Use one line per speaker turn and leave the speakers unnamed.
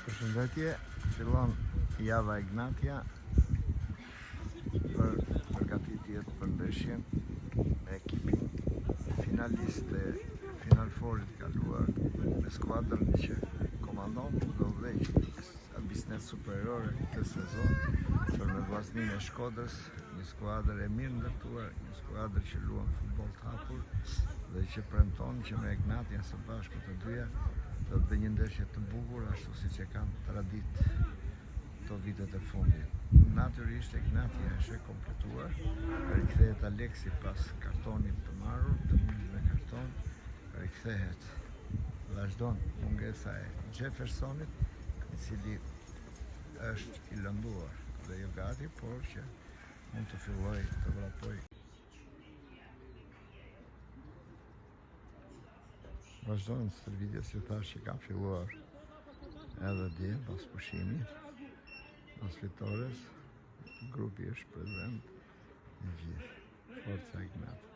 Përshëndetje, fillon java Ignatia për përgatitjet për ndeshjen me ekipin finalist e Final Fourit kaluar me skuadrën që komandon dhe udhëheq bisnet supererore këtë sezon për me vllaznin e Shkodrës, një skuadër e mirë ndërtuar, një skuadër që luan futboll të hapur dhe që premton që me Ignatia së bashku të dyja do të bëjë një ndeshje të bukur ashtu siç e kanë tradit këto vitet e fundit. Natyrisht Ignatia është e kompletuar, rikthehet Aleksi pas kartonit të marrur, të mirë me karton, rikthehet, vazhdon mungesa e Jeffersonit, i cili është i lënduar dhe jo gati, por që mund të filloj të vrapoj. Vazhdojnë stërvitjes që thash që kam filluar edhe dje pas pushimit, pas fitores, grupi është prezent në gjithë, forca Ignat.